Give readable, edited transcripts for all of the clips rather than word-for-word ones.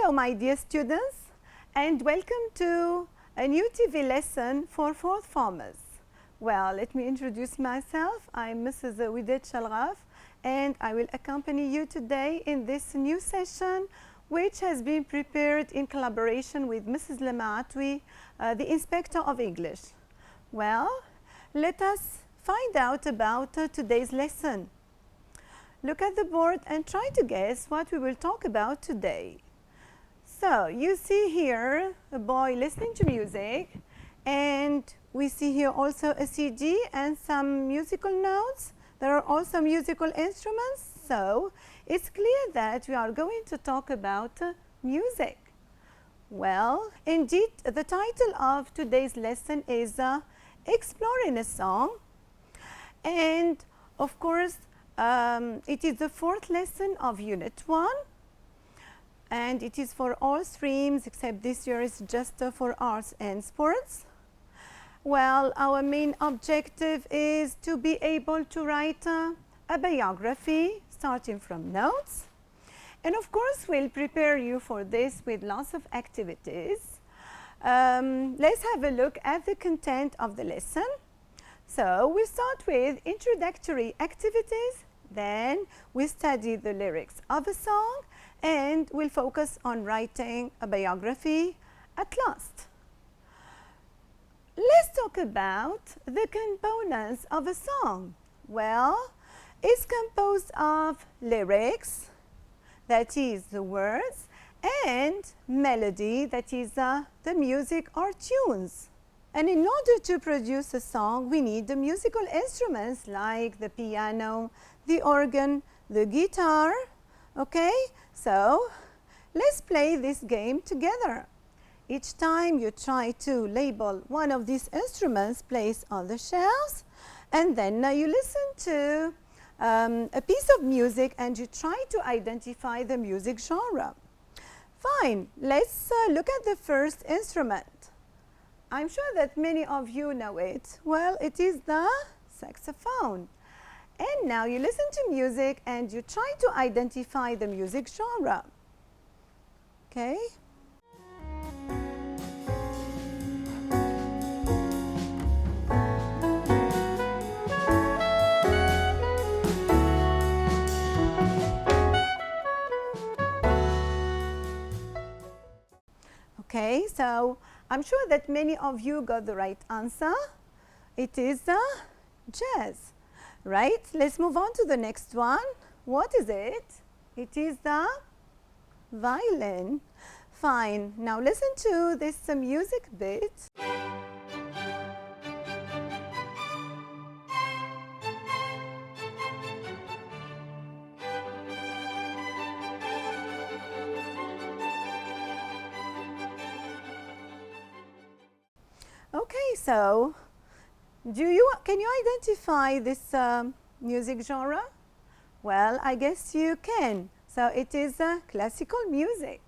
Hello, my dear students, and welcome to a new TV lesson for fourth formers. Well, let me introduce myself. I'm Mrs. Widet Shalraf, and I will accompany you today in this new session, which has been prepared in collaboration with Mrs. Lemaatwi, the Inspector of English. Well, let us find out about today's lesson. Look at the board and try to guess what we will talk about today. So, you see here a boy listening to music, and we see here also a CD and some musical notes. There are also musical instruments, so it's clear that we are going to talk about music. Well, indeed, the title of today's lesson is Exploring a Song, and of course, it is the fourth lesson of Unit 1, and it is for all streams except this year is just for arts and sports. Well, our main objective is to be able to write a biography starting from notes. And of course, we'll prepare you for this with lots of activities. Let's have a look at the content of the lesson. So, we'll start with introductory activities, then we study the lyrics of a song, and we'll focus on writing a biography at last. Let's talk about the components of a song. Well, it's composed of lyrics, that is the words, and melody, that is the music or tunes. And in order to produce a song, we need the musical instruments like the piano, the organ, the guitar. Okay, so let's play this game together. Each time you try to label one of these instruments placed on the shelves, and then you listen to a piece of music and you try to identify the music genre. Fine, let's look at the first instrument. I'm sure that many of you know it. Well, it is the saxophone. And now you listen to music and you try to identify the music genre. Okay? Okay, so I'm sure that many of you got the right answer. It is jazz, right? Let's move on to the next one. What is it? It is the violin. Fine. Now listen to this music bit. Okay, so can you identify this music genre? Well, I guess you can. So it is classical music.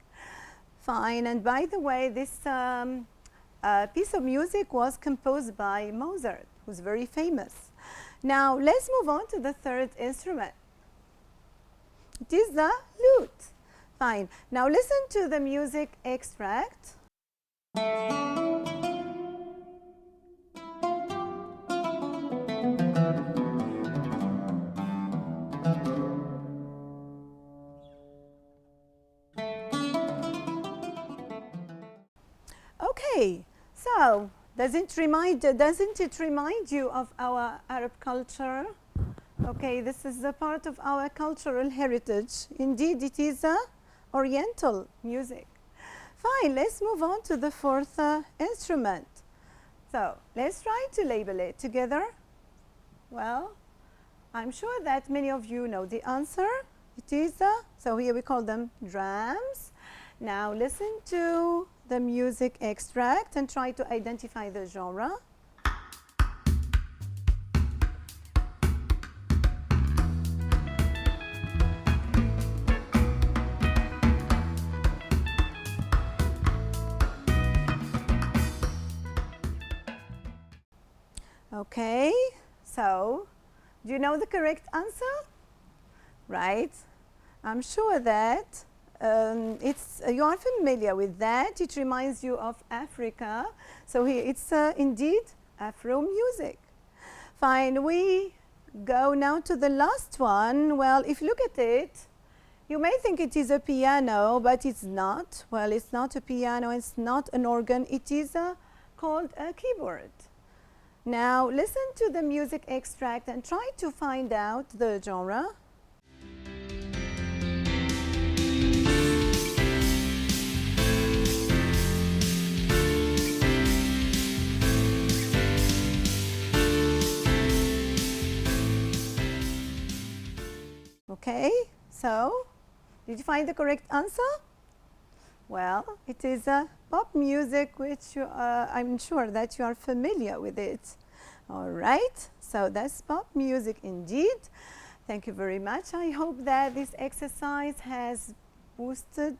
Fine, and by the way, this piece of music was composed by Mozart, who's very famous. Now let's move on to the third instrument. It is the lute. Fine, now listen to the music extract. Okay, so doesn't it remind you of our Arab culture? Okay, this is a part of our cultural heritage. Indeed, it is Oriental music. Fine, let's move on to the fourth instrument. So let's try to label it together. Well, I'm sure that many of you know the answer. It is, so here we call them drums. Now listen to the music extract and try to identify the genre. Okay, so do you know the correct answer? Right? I'm sure that you are familiar with that. It reminds you of Africa. So here it's indeed Afro music. Fine, we go now to the last one. Well, if you look at it, you may think it is a piano, but it's not. Well, it's not a piano, it's not an organ, it is called a keyboard. Now listen to the music extract and try to find out the genre. Okay, so did you find the correct answer? Well, it is pop music, which I'm sure that you are familiar with it. All right, so that's pop music indeed. Thank you very much. I hope that this exercise has boosted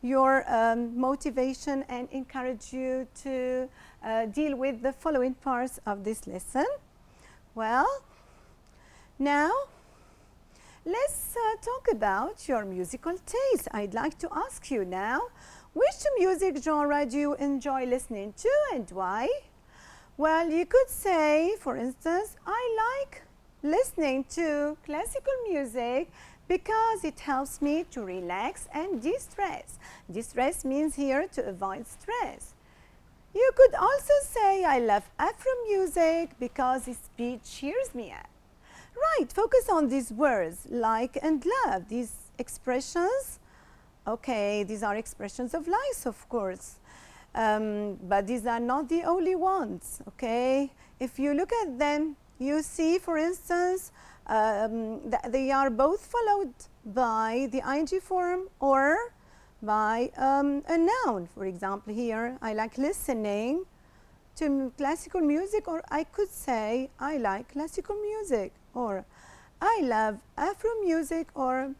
your motivation and encouraged you to deal with the following parts of this lesson. Well, now let's talk about your musical taste. I'd like to ask you now, which music genre do you enjoy listening to and why? Well, you could say, for instance, I like listening to classical music because it helps me to relax and de-stress. De-stress means here to avoid stress. You could also say, I love Afro music because its beat cheers me up. Right, focus on these words, like and love, these expressions. Okay, these are expressions of likes, of course, but these are not the only ones, okay? If you look at them, you see, for instance, that they are both followed by the ing form or by a noun. For example, here, I like listening to classical music, or I could say, I like classical music, or I love Afro music, or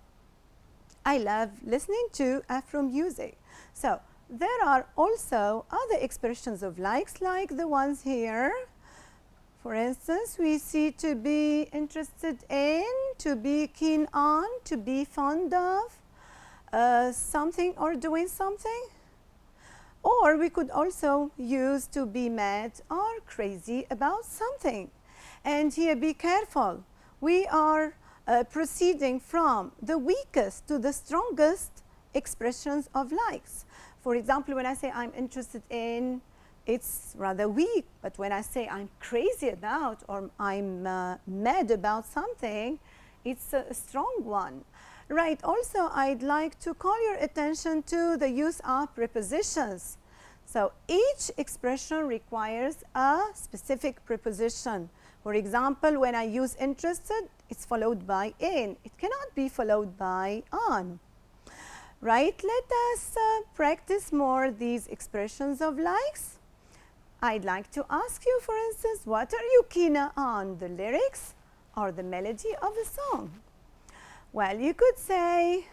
I love listening to Afro music. So there are also other expressions of likes, like the ones here. For instance, we see to be interested in, to be keen on, to be fond of something or doing something. Or we could also use to be mad or crazy about something. And here, be careful. We are proceeding from the weakest to the strongest expressions of likes. For example, when I say I'm interested in, it's rather weak. But when I say I'm crazy about or I'm mad about something, it's a strong one. Right, also I'd like to call your attention to the use of prepositions. So each expression requires a specific preposition. For example, when I use interested, it's followed by in. It cannot be followed by on. Right, let us practice more these expressions of likes. I'd like to ask you, for instance, what are you keener on, the lyrics or the melody of a song? Well, you could say,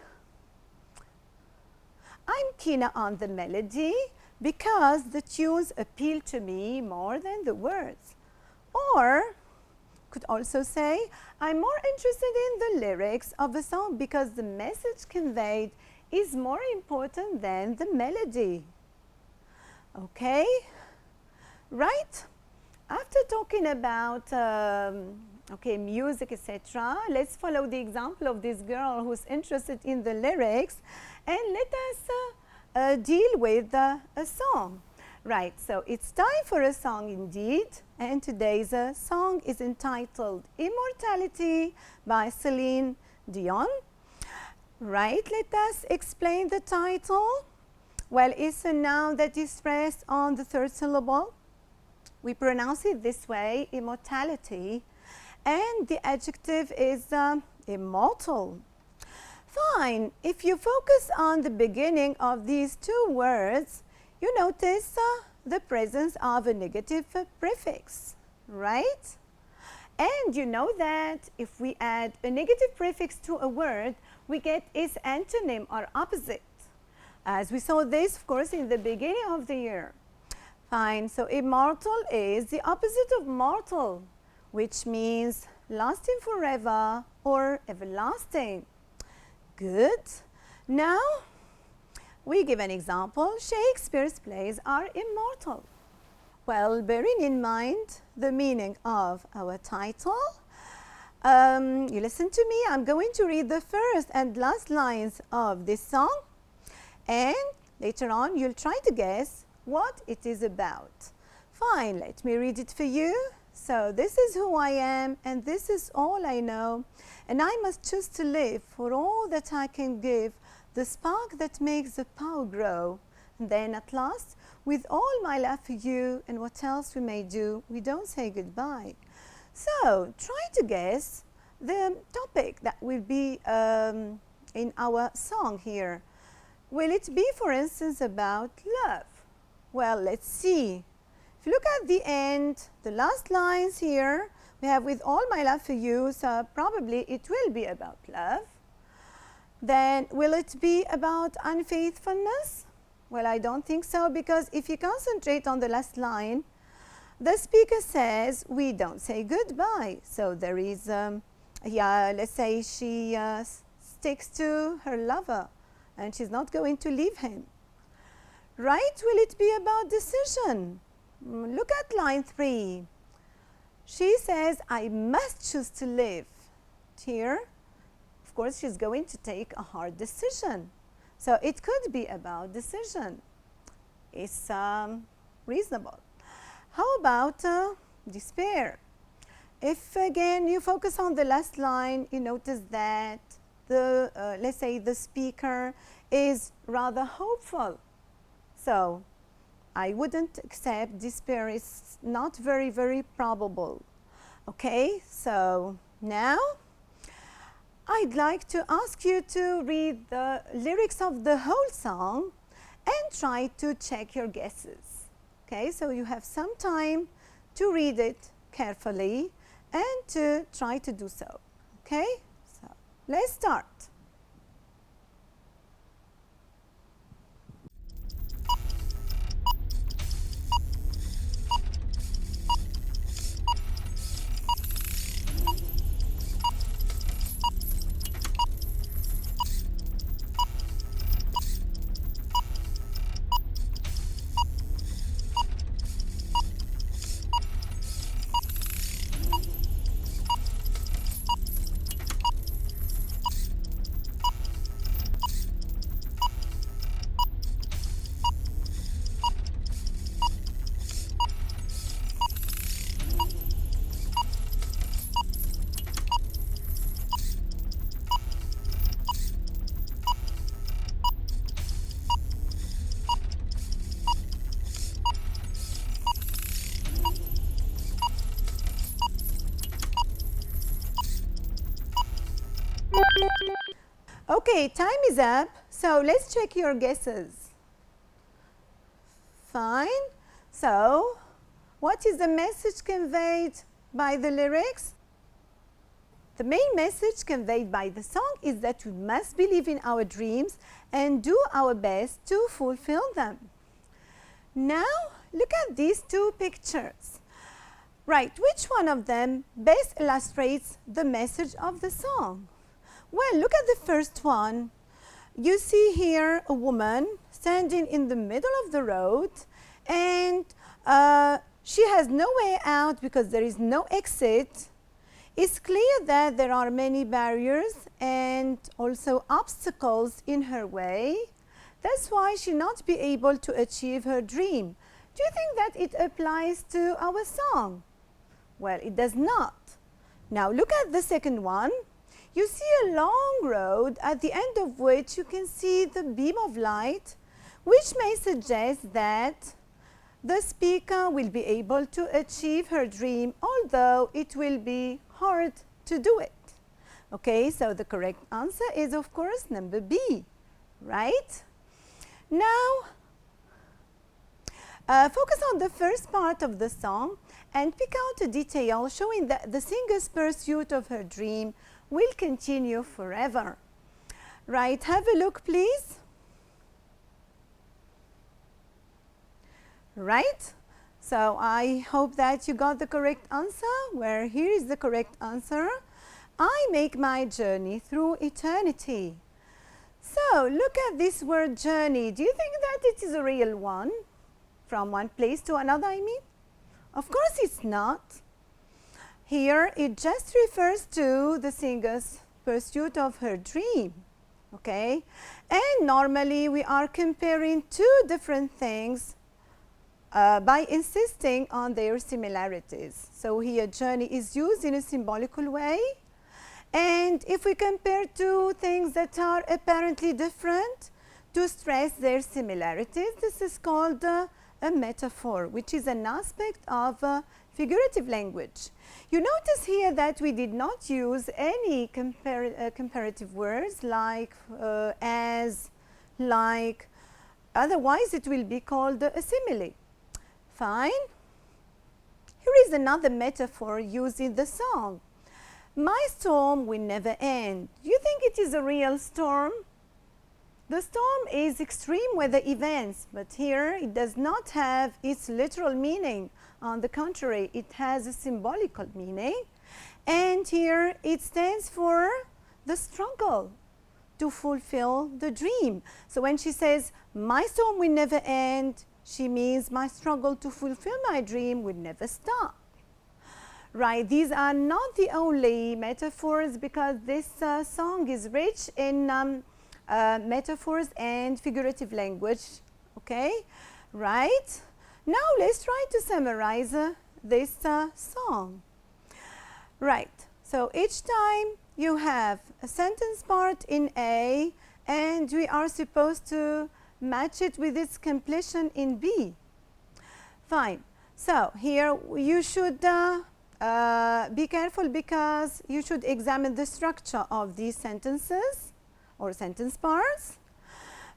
I'm keener on the melody because the tunes appeal to me more than the words. Or could also say, I'm more interested in the lyrics of a song because the message conveyed is more important than the melody. Okay, right? After talking about music, etc., let's follow the example of this girl who's interested in the lyrics, and let us deal with a song. Right, so it's time for a song indeed, and today's song is entitled Immortality by Celine Dion. Right, let us explain the title. Well, it's a noun that is stressed on the third syllable. We pronounce it this way, immortality, and the adjective is immortal. Fine, if you focus on the beginning of these two words, you notice the presence of a negative prefix, right? And you know that if we add a negative prefix to a word, we get its antonym or opposite. As we saw this, of course, in the beginning of the year. Fine, so immortal is the opposite of mortal, which means lasting forever or everlasting. Good. Now, We give an example. Shakespeare's plays are immortal. Well, bearing in mind the meaning of our title, you listen to me. I'm going to read the first and last lines of this song, and later on you'll try to guess what it is about. Fine, let me read it for you. So this is who I am, and this is all I know, and I must choose to live for all that I can give, the spark that makes the power grow. And then at last, with all my love for you and what else we may do, we don't say goodbye. So try to guess the topic that will be in our song here. Will it be, for instance, about love? Well, let's see. If you look at the end, the last lines here, we have with all my love for you, so probably it will be about love. Then will it be about unfaithfulness? Well, I don't think so, because if you concentrate on the last line, the speaker says we don't say goodbye. So there is, let's say she sticks to her lover and she's not going to leave him. Right? Will it be about decision? Look at line 3. She says, I must choose to live. Here, of course, she's going to take a hard decision. So it could be about decision. It's reasonable. How about despair? If again you focus on the last line, you notice that the, let's say the speaker is rather hopeful. So I wouldn't accept despair is not very, very probable. Okay, so now I'd like to ask you to read the lyrics of the whole song and try to check your guesses. Okay, so you have some time to read it carefully and to try to do so. Okay, so let's start. Okay, time is up. So let's check your guesses. Fine. So what is the message conveyed by the lyrics? The main message conveyed by the song is that we must believe in our dreams and do our best to fulfill them. Now look at these two pictures. Right, which one of them best illustrates the message of the song? Well, look at the first one. You see here a woman standing in the middle of the road, and she has no way out because there is no exit. It's clear that there are many barriers and also obstacles in her way. That's why she not be able to achieve her dream. Do you think that it applies to our song? Well, it does not. Now look at the second one. You see a long road at the end of which you can see the beam of light, which may suggest that the speaker will be able to achieve her dream, although it will be hard to do it. Okay, so the correct answer is, of course, number B, right? Now, focus on the first part of the song and pick out a detail showing that the singer's pursuit of her dream will continue forever. Right, have a look, please. Right, so I hope that you got the correct answer, where here is the correct answer. I make my journey through eternity. So look at this word journey. Do you think that it is a real one? From one place to another, I mean? Of course it's not. Here it just refers to the singer's pursuit of her dream. Okay? And normally we are comparing two different things by insisting on their similarities. So here journey is used in a symbolical way. And if we compare two things that are apparently different to stress their similarities, this is called a metaphor, which is an aspect of figurative language. You notice here that we did not use any comparative words like as, like, otherwise it will be called a simile. Fine. Here is another metaphor used in the song. My storm will never end. Do you think it is a real storm? The storm is extreme weather events, but here it does not have its literal meaning. On the contrary, it has a symbolical meaning. And here it stands for the struggle to fulfill the dream. So when she says, my storm will never end, she means my struggle to fulfill my dream will never stop. Right, these are not the only metaphors, because this song is rich in metaphors and figurative language. Okay, right. Now let's try to summarize this song. Right, so each time you have a sentence part in A and we are supposed to match it with its completion in B. Fine, so here you should be careful, because you should examine the structure of these sentences or sentence parts.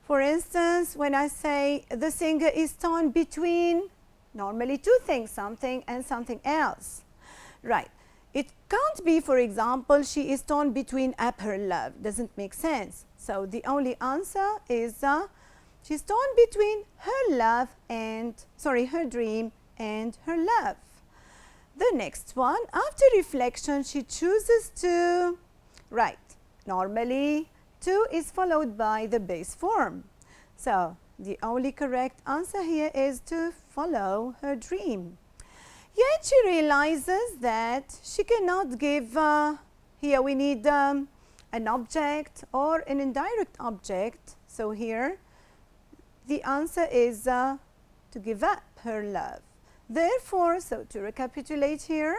For instance, when I say the singer is torn between, normally two things, something and something else. Right. It can't be, for example, she is torn between up her love. Doesn't make sense. So the only answer is she's torn between her love and, her dream and her love. The next one, after reflection, she chooses to, right, normally to is followed by the base form. So the only correct answer here is to follow her dream. Yet she realizes that she cannot give, here we need an object or an indirect object. So here the answer is to give up her love. Therefore, so to recapitulate here,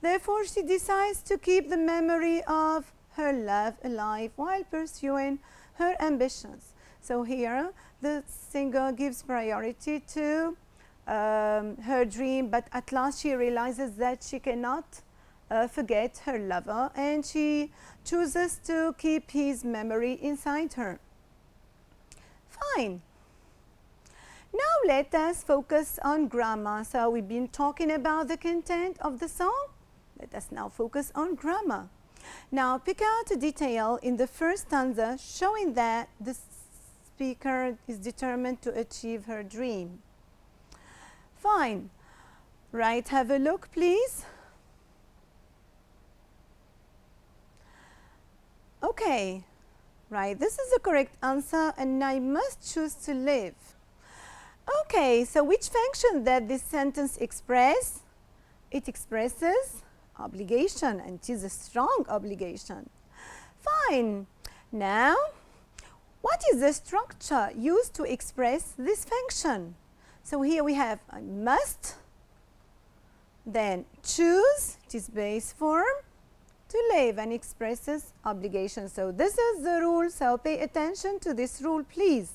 therefore she decides to keep the memory of her love alive while pursuing her ambitions. So here the singer gives priority to her dream, but at last she realizes that she cannot forget her lover, and she chooses to keep his memory inside her. Fine. Now let us focus on grammar. So we've been talking about the content of the song. Let us now focus on grammar. Now pick out a detail in the first stanza showing that the speaker is determined to achieve her dream. Fine. Right, have a look, please. Okay. Right, this is the correct answer, and I must choose to live. Okay, so which function does this sentence express? It expresses obligation, and it is a strong obligation. Fine. Now, what is the structure used to express this function? So here we have I must, then choose, it is base form, to live, and expresses obligation. So this is the rule, so pay attention to this rule, please.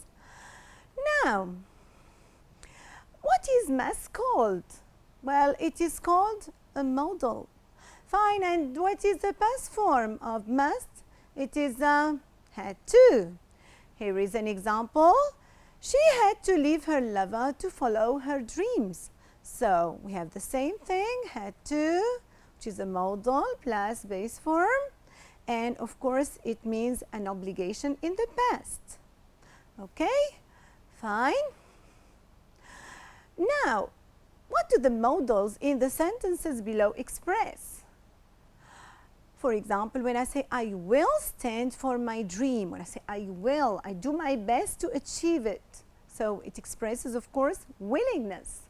Now, what is must called? Well, it is called a modal. Fine, and what is the past form of must? It is had to. Here is an example. She had to leave her lover to follow her dreams. So we have the same thing, had to, which is a modal plus base form, and of course it means an obligation in the past. Okay, fine. Now, what do the modals in the sentences below express? For example, when I say I will stand for my dream, when I say I will, I do my best to achieve it. So it expresses, of course, willingness.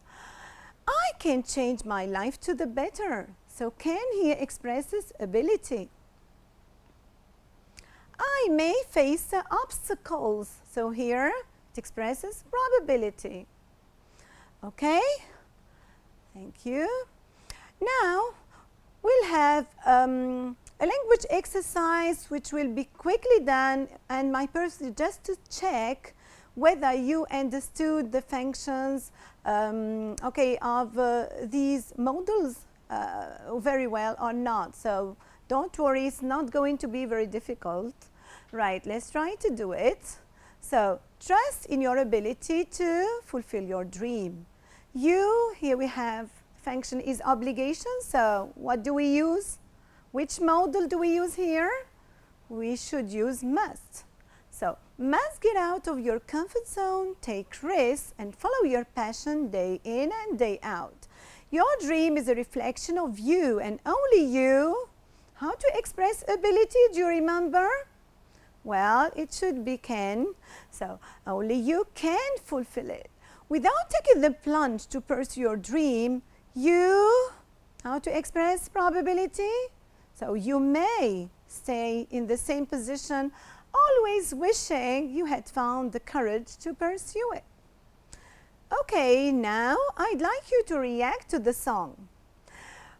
I can change my life to the better. So can here expresses ability. I may face obstacles. So here it expresses probability. Okay, thank you. Now we'll have a language exercise which will be quickly done, and my purpose is just to check whether you understood the functions of these models very well or not. So don't worry, it's not going to be very difficult. Right, let's try to do it. So trust in your ability to fulfill your dream. You, here we have function is obligation. So what do we use? Which modal do we use here? We should use must. So must get out of your comfort zone, take risks, and follow your passion day in and day out. Your dream is a reflection of you and only you. How to express ability, do you remember? Well, it should be can. So only you can fulfill it. Without taking the plunge to pursue your dream, you, how to express probability? So you may stay in the same position, always wishing you had found the courage to pursue it. Okay, now I'd like you to react to the song.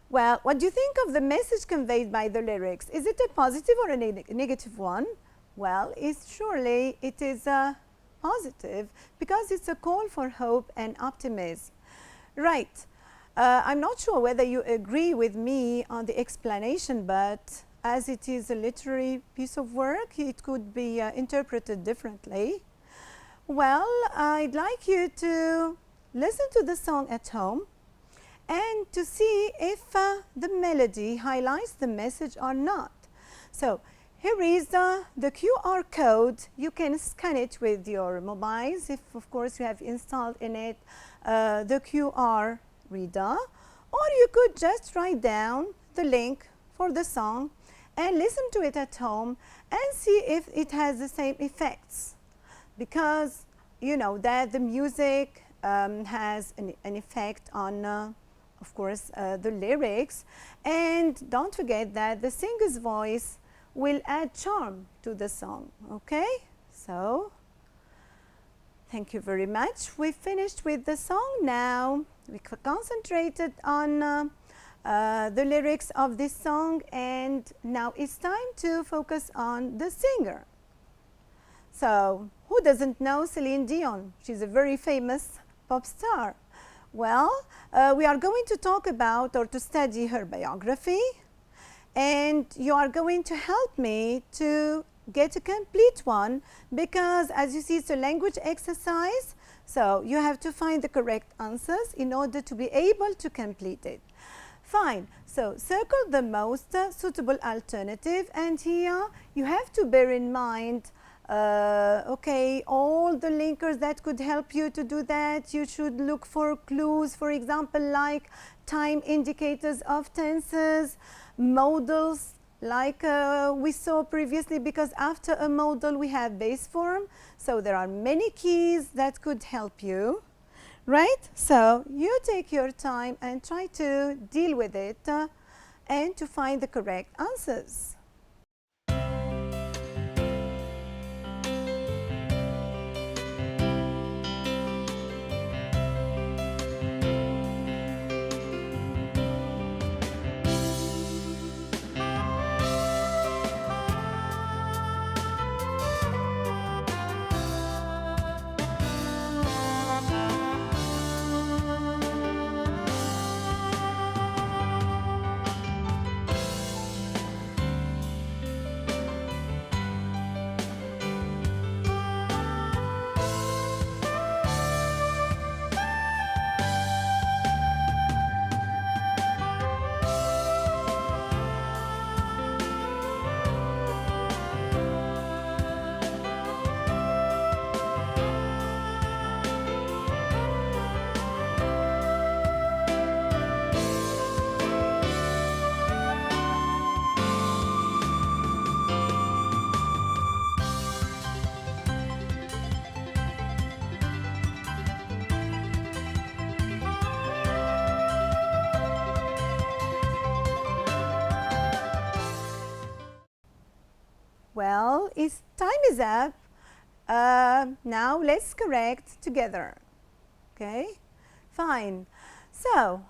Well, what do you think of the message conveyed by the lyrics? Is it a positive or a negative one? Well, surely it is a positive because it's a call for hope and optimism. Right. I'm not sure whether you agree with me on the explanation, but as it is a literary piece of work, it could be interpreted differently. Well, I'd like you to listen to the song at home and to see if the melody highlights the message or not. So here is the QR code. You can scan it with your mobiles if, of course, you have installed in it the QR reader, or you could just write down the link for the song and listen to it at home and see if it has the same effects, because you know that the music has an effect on of course the lyrics, and don't forget that the singer's voice will add charm to the song. Okay, so thank you very much. We finished with the song. Now we concentrated on the lyrics of this song, and now it's time to focus on the singer. So who doesn't know Celine Dion? She's a very famous pop star. Well, we are going to talk about or to study her biography, and you are going to help me to get a complete one, because as you see, it's a language exercise, so you have to find the correct answers in order to be able to complete it. Fine, so circle the most suitable alternative, and here you have to bear in mind okay, all the linkers that could help you to do that. You should look for clues, for example, like time indicators of tenses, modals, like we saw previously, because after a modal we have base form. So there are many keys that could help you, right? So you take your time and try to deal with it and to find the correct answers. Well, time is up. Now let's correct together. Okay, fine. So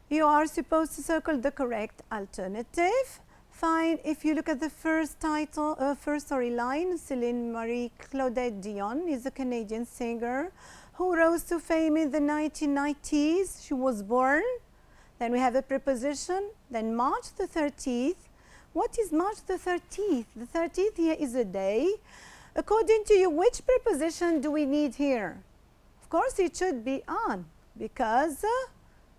you are supposed to circle the correct alternative. Fine. If you look at the first title, first line, Céline Marie Claudette Dion is a Canadian singer who rose to fame in the 1990s. She was born. Then we have a preposition. Then March the 30th. What is March the 30th? The 30th here is a day. According to you, which preposition do we need here? Of course, it should be on, because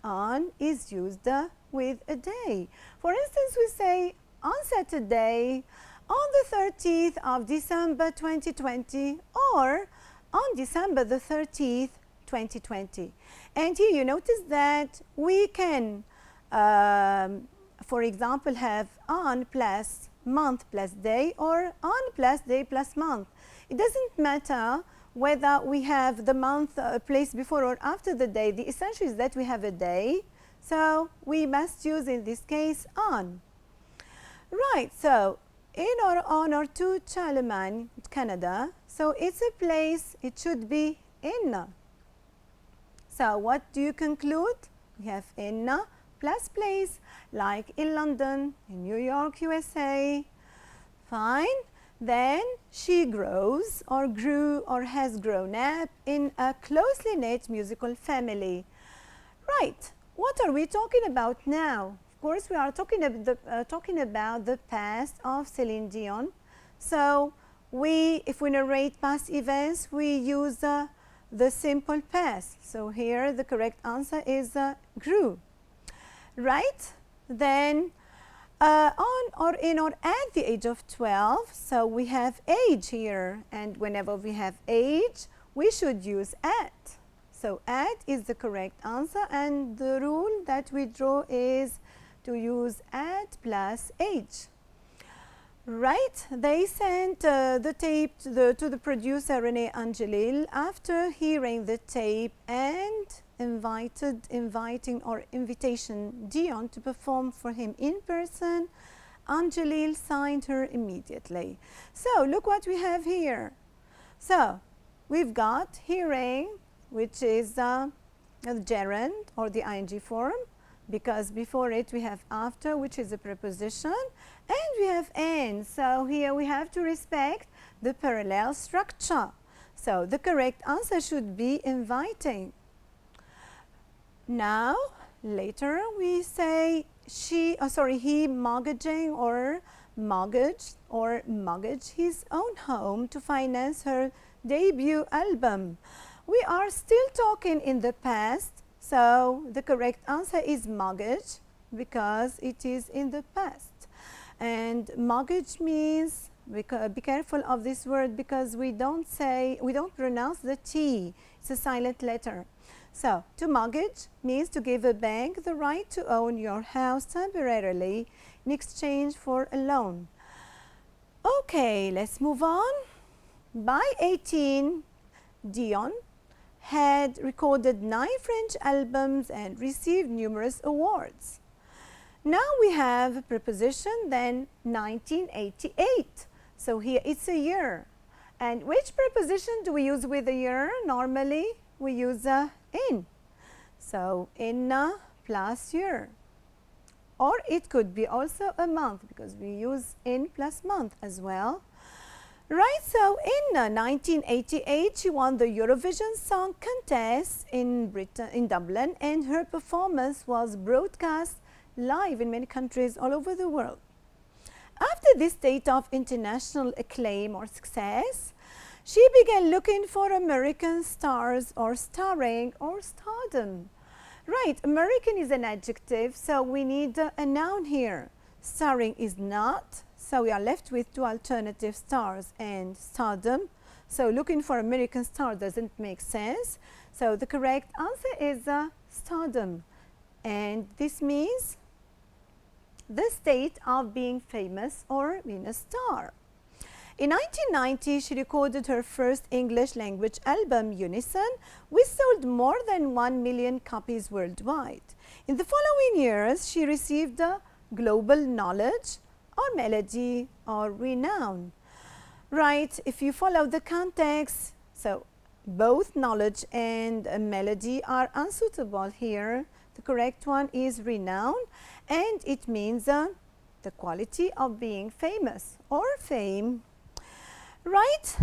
on is used with a day. For instance, we say on Saturday, on the 30th of December 2020, or on December the 30th, 2020. And here you notice that we can, for example, have on plus month plus day, or on plus day plus month. It doesn't matter whether we have the month placed before or after the day. The essential is that we have a day, so we must use in this case on. Right, so in or on or to Charlemagne, Canada, so it's a place, it should be in. So what do you conclude? We have in plus place, like in London, in New York, USA. Fine. Then she grows or grew or has grown up in a closely knit musical family. Right. What are we talking about now? Of course, we are talking about the past of Céline Dion. So if we narrate past events, we use the simple past. So here the correct answer is grew. Right? Then on or in or at the age of 12, so we have age here, and whenever we have age, we should use at. So at is the correct answer, and the rule that we draw is to use at plus age. Right, they sent the tape to the producer René Angelil after hearing the tape and inviting Dion to perform for him in person. Angelil signed her immediately. So look what we have here. So we've got hearing, which is the gerund or the ing form, because before it we have after, which is a preposition, and we have in. So here we have to respect the parallel structure. So the correct answer should be inviting. Now later we say he mortgaging or mortgaged his own home to finance her debut album. We are still talking in the past, so the correct answer is mortgage, because it is in the past. And mortgage means, be careful of this word, because we don't pronounce the T. It's a silent letter. So to mortgage means to give a bank the right to own your house temporarily in exchange for a loan. Okay, let's move on. By 18, Dion had recorded 9 French albums and received numerous awards. Now we have a preposition, then 1988. So here it's a year. And which preposition do we use with a year? Normally we use in. So in plus year. Or it could be also a month, because we use in plus month as well. Right, so in 1988 she won the Eurovision Song Contest in Dublin, and her performance was broadcast live in many countries all over the world. After this state of international acclaim or success, she began looking for American stars or starring or stardom. Right, American is an adjective, so we need a noun here. Starring is not, so we are left with 2 alternative, stars and stardom. So looking for American star doesn't make sense. So the correct answer is stardom. And this means the state of being famous or being a star. In 1990, she recorded her first English language album, Unison, which sold more than 1 million copies worldwide. In the following years, she received global knowledge or melody or renown. Right, if you follow the context, so both knowledge and melody are unsuitable here. The correct one is renown, and it means the quality of being famous or fame. Right,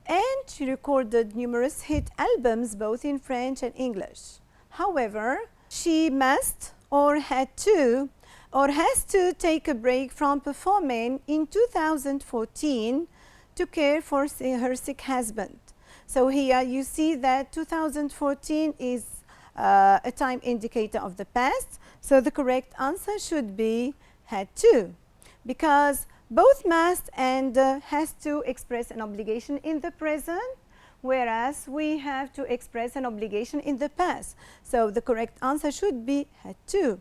and she recorded numerous hit albums both in French and English. However, she must or had to or has to take a break from performing in 2014 to care for her sick husband. So here you see that 2014 is a time indicator of the past. So the correct answer should be had to, because both must and has to express an obligation in the present, whereas we have to express an obligation in the past. So the correct answer should be had to.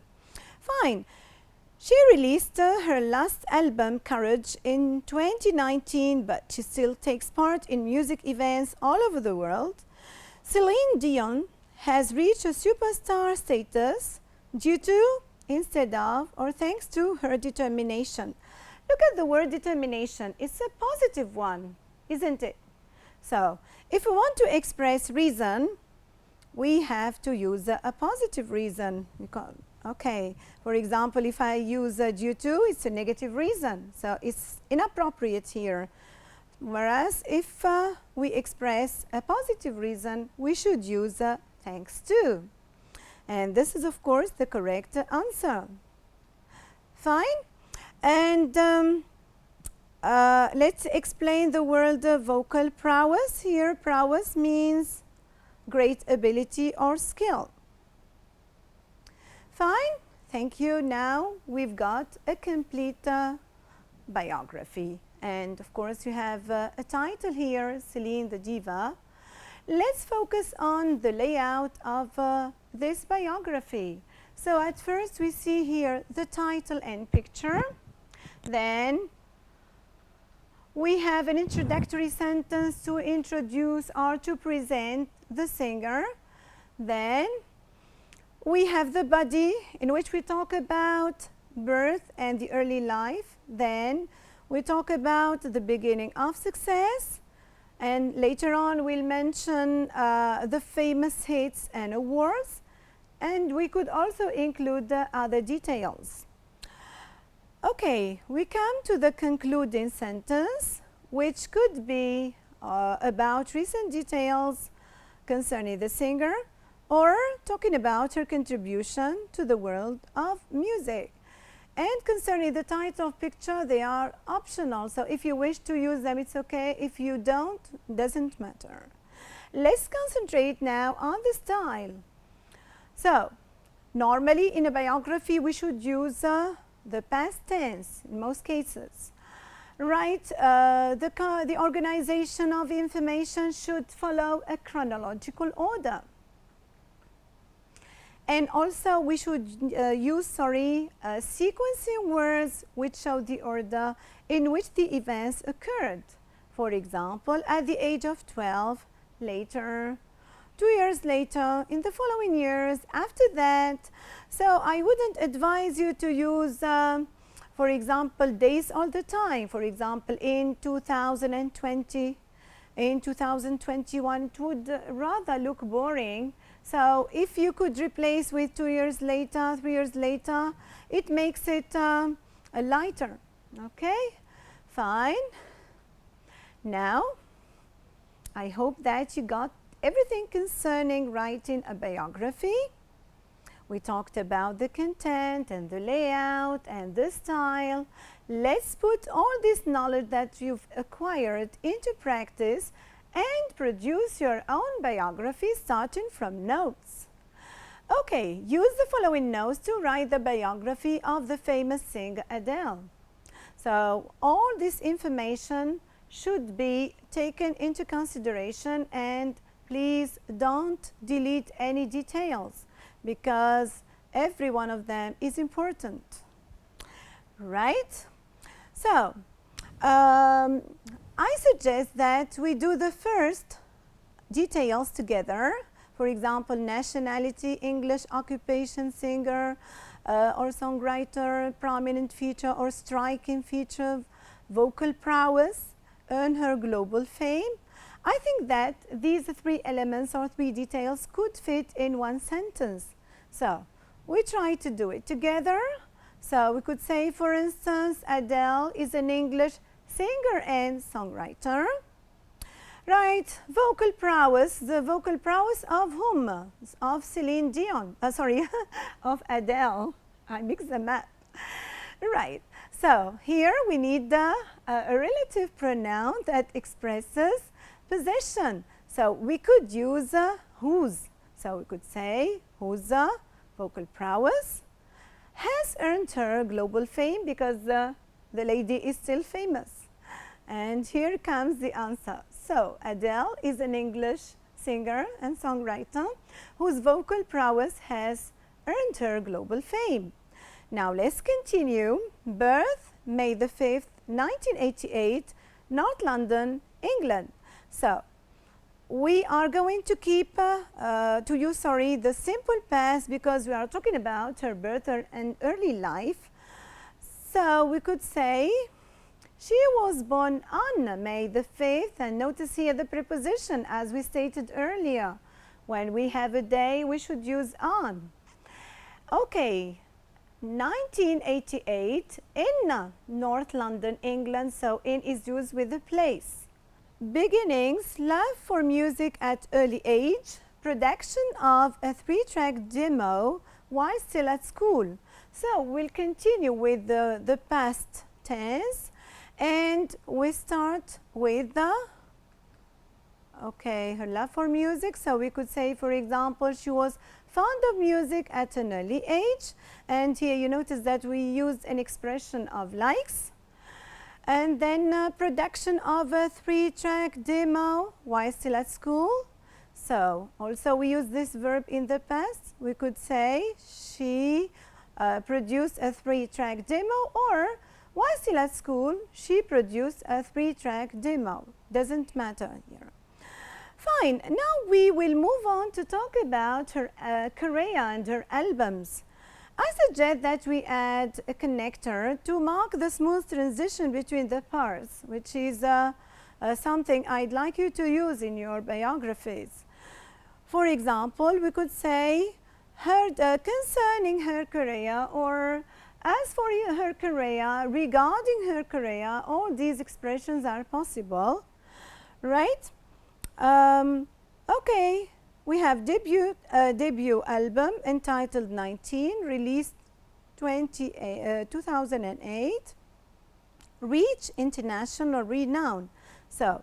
Fine. She released her last album, Courage, in 2019, but she still takes part in music events all over the world. Celine Dion has reached a superstar status due to, instead of, or thanks to her determination. Look at the word determination. It's a positive one, isn't it? So, if we want to express reason, we have to use a positive reason. Okay, for example, if I use due to, it's a negative reason, so it's inappropriate here. Whereas if we express a positive reason, we should use thanks to. And this is, of course, the correct answer. Fine. And let's explain the word vocal prowess. Here, prowess means great ability or skill. Fine, thank you. Now we've got a complete biography. And of course, you have a title here, Celine the Diva. Let's focus on the layout of this biography. So at first, we see here the title and picture. Then we have an introductory sentence to introduce or to present the singer. Then we have the body in which we talk about birth and the early life. Then we talk about the beginning of success. And later on, we'll mention the famous hits and awards. And we could also include other details. Okay, we come to the concluding sentence, which could be about recent details concerning the singer, or talking about her contribution to the world of music. And concerning the title of picture, they are optional. So if you wish to use them, it's okay. If you don't, doesn't matter. Let's concentrate now on the style. So normally in a biography, we should use the past tense in most cases. Right, the organization of information should follow a chronological order. And also we should use, sequencing words which show the order in which the events occurred. For example, at the age of 12, later, 2 years later, in the following years, after that. So I wouldn't advise you to use, for example, days all the time. For example, in 2020, in 2021, it would rather look boring. So if you could replace with 2 years later, 3 years later, it makes it lighter. Okay, fine. Now, I hope that you got everything concerning writing a biography. We talked about the content and the layout and the style. Let's put all this knowledge that you've acquired into practice and produce your own biography starting from notes. Okay, use the following notes to write the biography of the famous singer Adele. So all this information should be taken into consideration, and please don't delete any details because every one of them is important, right? So I suggest that we do the first details together. For example, nationality, English, occupation, singer, or songwriter, prominent feature or striking feature, vocal prowess, earn her global fame. I think that these three elements or three details could fit in one sentence. So we try to do it together. So we could say, for instance, Adele is an English singer and songwriter. Right, vocal prowess, the vocal prowess of whom? Of Celine Dion, sorry, of Adele. I mix them up. Right, so here we need a relative pronoun that expresses possession. So we could use whose. So we could say whose vocal prowess has earned her global fame, because the lady is still famous. And here comes the answer. So Adele is an English singer and songwriter whose vocal prowess has earned her global fame. Now let's continue. Birth, May the 5th, 1988, North London, England. So we are going to keep the simple past, because we are talking about her birth and early life. So we could say she was born on May the 5th, and notice here the preposition as we stated earlier. When we have a day, we should use on. Okay, 1988 in North London, England, so in is used with the place. Beginnings, love for music at early age, production of a 3-track demo while still at school. So we'll continue with the past tense, and we start with the, her love for music. So we could say, for example, she was fond of music at an early age, and here you notice that we used an expression of likes. And then production of a 3-track demo while still at school. So also we use this verb in the past. We could say she produced a 3-track demo, or while still at school she produced a 3-track demo. Doesn't matter here. Fine, now we will move on to talk about her career and her albums. I suggest that we add a connector to mark the smooth transition between the parts, which is something I'd like you to use in your biographies. For example, we could say concerning her career, or as for her career, regarding her career. All these expressions are possible, right? Okay. We have debut album entitled 19, released 2008, reach international renown. So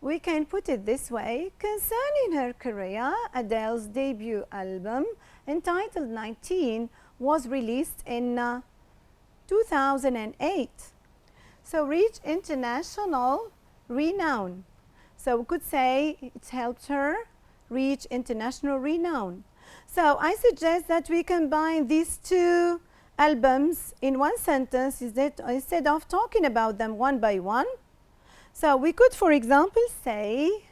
we can put it this way: concerning her career, Adele's debut album entitled 19 was released in 2008. So reach international renown. So we could say it helped her reach international renown. So I suggest that we combine these two albums in one sentence instead of talking about them one by one. So we could, for example, say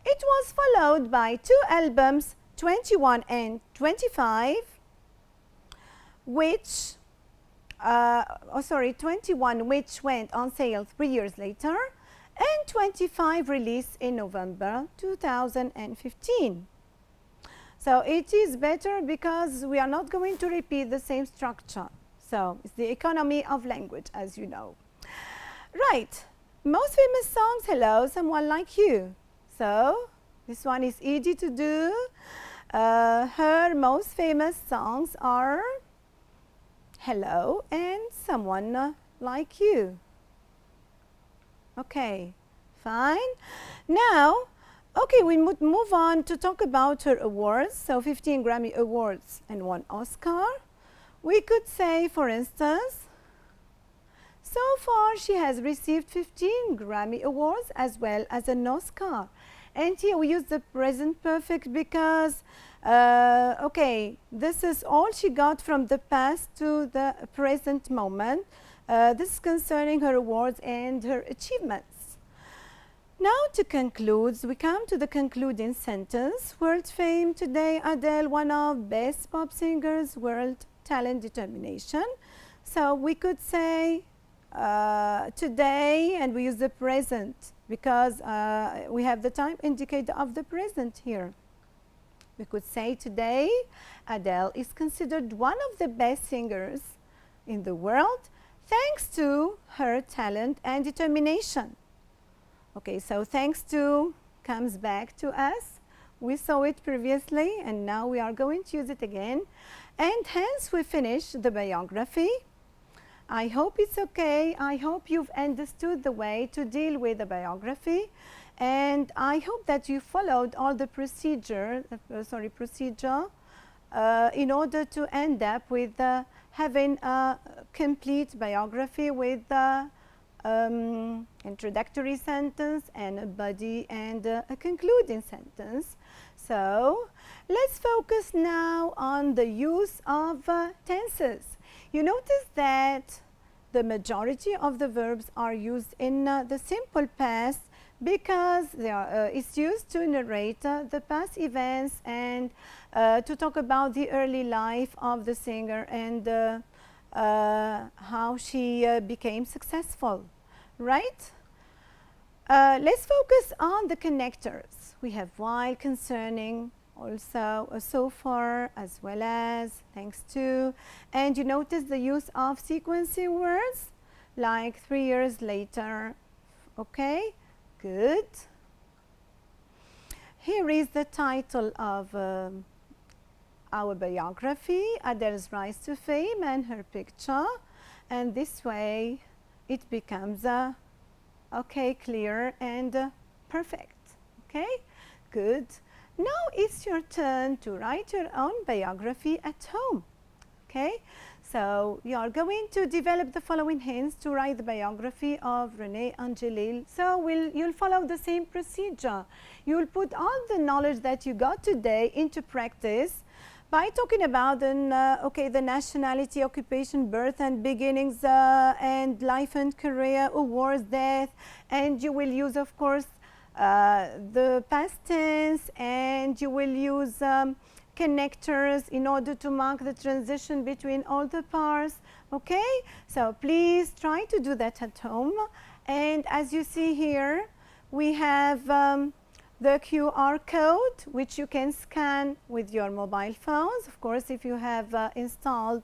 it was followed by 2 albums, 21 and 25, which 21 which went on sale 3 years later, and 25 released in November 2015. So it is better because we are not going to repeat the same structure. So it's the economy of language, as you know. Right, most famous songs, Hello, Someone Like You. So this one is easy to do. Her most famous songs are Hello and Someone Like You. Okay, fine. Now, okay, we move on to talk about her awards. So 15 Grammy Awards and 1 Oscar. We could say, for instance, so far she has received 15 Grammy Awards as well as an Oscar. And here we use the present perfect because, okay, this is all she got from the past to the present moment. This is concerning her awards and her achievements. Now to conclude, we come to the concluding sentence. World fame today, Adele, one of best pop singers world talent, determination. So we could say today, and we use the present because we have the time indicator of the present here. We could say today Adele is considered one of the best singers in the world thanks to her talent and determination. Okay, so thanks to comes back to us. We saw it previously and now we are going to use it again. And hence we finish the biography. I hope it's okay. I hope you've understood the way to deal with the biography. And I hope that you followed all the procedure in order to end up with having a complete biography with introductory sentence and a body and a concluding sentence. So let's focus now on the use of tenses. You notice that the majority of the verbs are used in the simple past because it's used to narrate the past events and to talk about the early life of the singer and how she became successful, right? Let's focus on the connectors. We have while, concerning, also so far, as well as, thanks to, and you notice the use of sequencing words like 3 years later. Okay, good. Here is the title of our biography, Adele's Rise to Fame, and her picture, and this way it becomes okay, clear and perfect. Okay, good. Now it's your turn to write your own biography at home. Okay, so you are going to develop the following hints to write the biography of Renée Angelil. So you'll follow the same procedure. You'll put all the knowledge that you got today into practice by talking about the nationality, occupation, birth and beginnings, and life and career, awards, death, and you will use, of course, the past tense, and you will use connectors in order to mark the transition between all the parts. Okay, so please try to do that at home. And as you see here, we have the QR code, which you can scan with your mobile phones, of course, if you have installed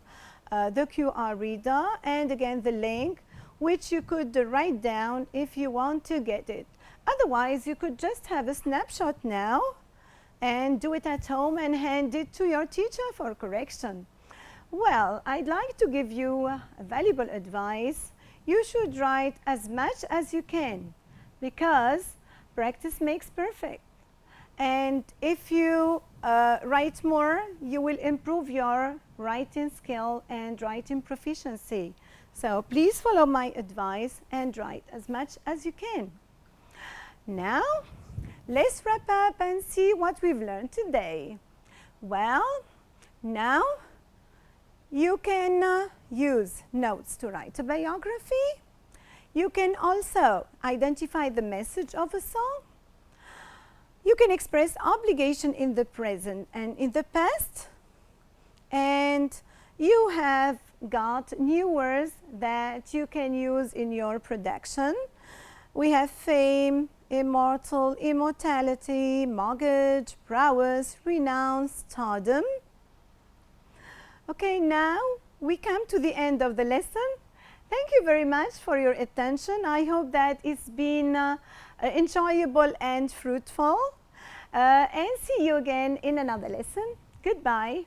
the QR reader, and again the link, which you could write down if you want to get it. Otherwise, you could just have a snapshot now and do it at home and hand it to your teacher for correction. Well, I'd like to give you valuable advice. You should write as much as you can because practice makes perfect. And if you write more, you will improve your writing skill and writing proficiency. So please follow my advice and write as much as you can. Now, let's wrap up and see what we've learned today. Well, now you can use notes to write a biography. You can also identify the message of a song. You can express obligation in the present and in the past. And you have got new words that you can use in your production. We have fame, immortal, immortality, mortgage, prowess, renown, stardom. Okay, now we come to the end of the lesson. Thank you very much for your attention. I hope that it's been enjoyable and fruitful. And see you again in another lesson. Goodbye.